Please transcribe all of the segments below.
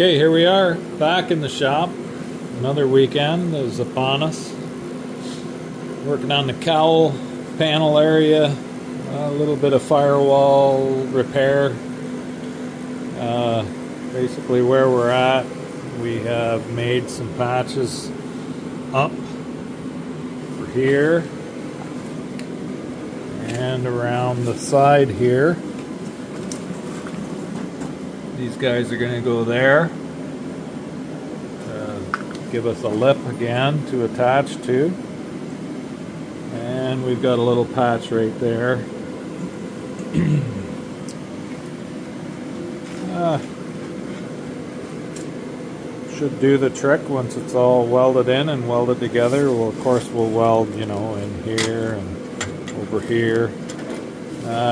Okay, here we are back in the shop. Another weekend is upon us. Working on the cowl panel area, a little bit of firewall repair. Basically where we're at, we have made some patches up for here and around the side here. These guys are going to go there, give us a lip again to attach to, and we've got a little patch right there. Should do the trick once it's all welded in and welded together. Well, of course we'll weld, you know, in here and over here.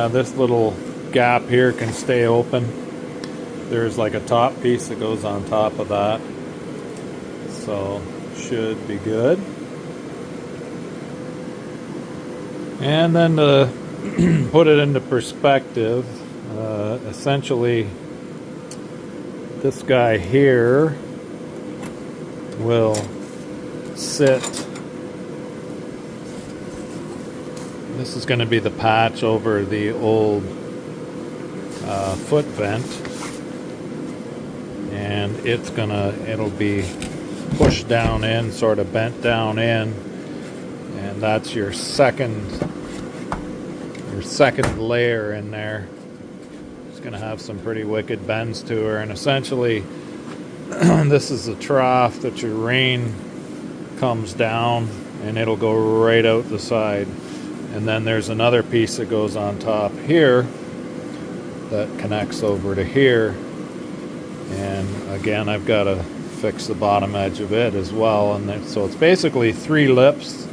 This little gap here can stay open. There's like a top piece that goes on top of that, so should be good. And then to put it into perspective, essentially this guy here will sit. This is going to be the patch over the old foot vent, and it'll be pushed down in, sort of bent down in, and that's your second layer in there. It's going to have some pretty wicked bends to her, and essentially this is the trough that your rain comes down and it'll go right out the side. And then there's another piece that goes on top here that connects over to here. And again, I've got to fix the bottom edge of it as well. And so it's basically 3 lips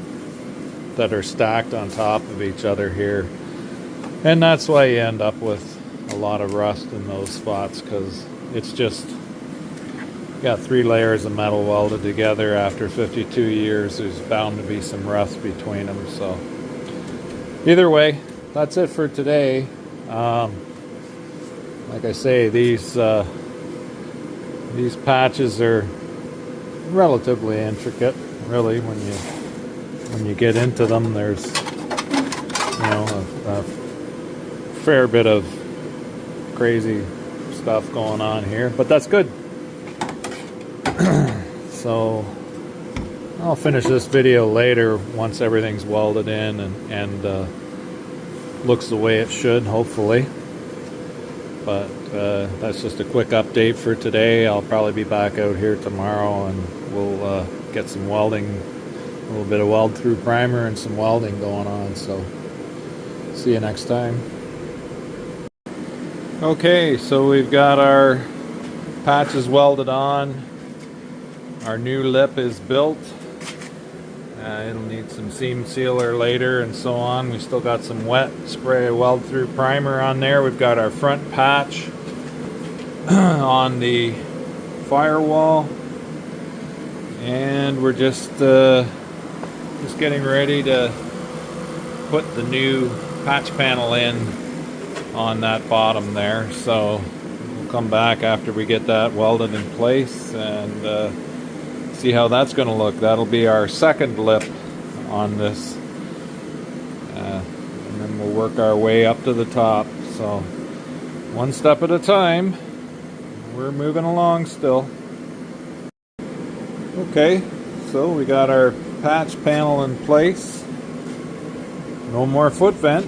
that are stacked on top of each other here. And that's why you end up with a lot of rust in those spots, because it's just got 3 layers of metal welded together. After 52 years, there's bound to be some rust between them. So either way, that's it for today. Like I say, these patches are relatively intricate, really. When you get into them, there's, you know, a fair bit of crazy stuff going on here, but that's good. So I'll finish this video later once everything's welded in and looks the way it should, hopefully. But that's just a quick update for today. I'll probably be back out here tomorrow, and we'll get some welding, a little bit of weld through primer and some welding going on. So see you next time. Okay, so we've got our patches welded on. Our new lip is built. It'll need some seam sealer later and so on. We still got some wet spray weld through primer on there. We've got our front patch on the firewall, and we're just getting ready to put the new patch panel in on that bottom there. So we'll come back after we get that welded in place and see how that's going to look. That'll be our second lip on this, and then we'll work our way up to the top. So one step at a time. We're moving along still. Okay, so we got our patch panel in place. No more foot vent.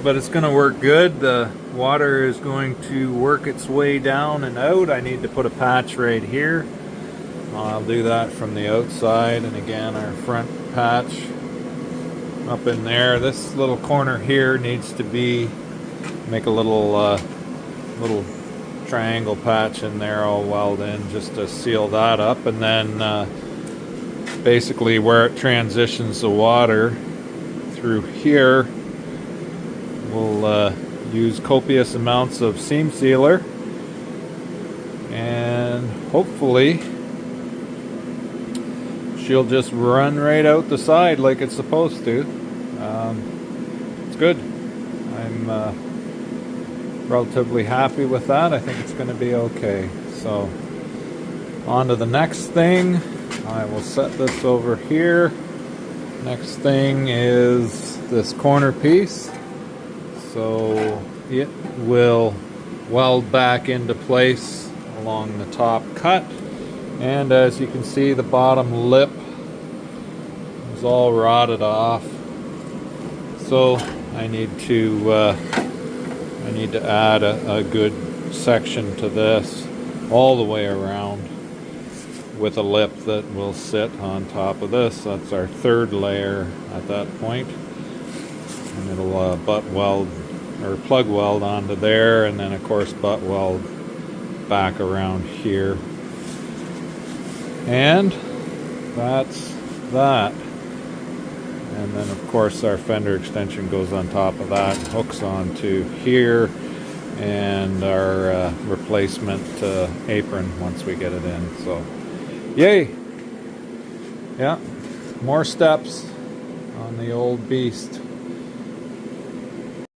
But it's going to work good. The water is going to work its way down and out. I need to put a patch right here. I'll do that from the outside, and again our front patch up in there. This little corner here needs to be, make a little triangle patch in there, all weld in, just to seal that up. And then basically where it transitions the water through here, we'll use copious amounts of seam sealer, and hopefully she'll just run right out the side like it's supposed to. It's good. I'm relatively happy with that. I think it's going to be okay. So on to the next thing. I will set this over here. Next thing is this corner piece. So it will weld back into place along the top cut. And as you can see, the bottom lip is all rotted off. So I need to add a good section to this all the way around with a lip that will sit on top of this. That's our third layer at that point. And it'll butt weld or plug weld onto there, and then of course butt weld back around here. And that's that. And then of course our fender extension goes on top of that, hooks onto here, and our replacement apron once we get it in. So yay! Yeah, more steps on the old beast.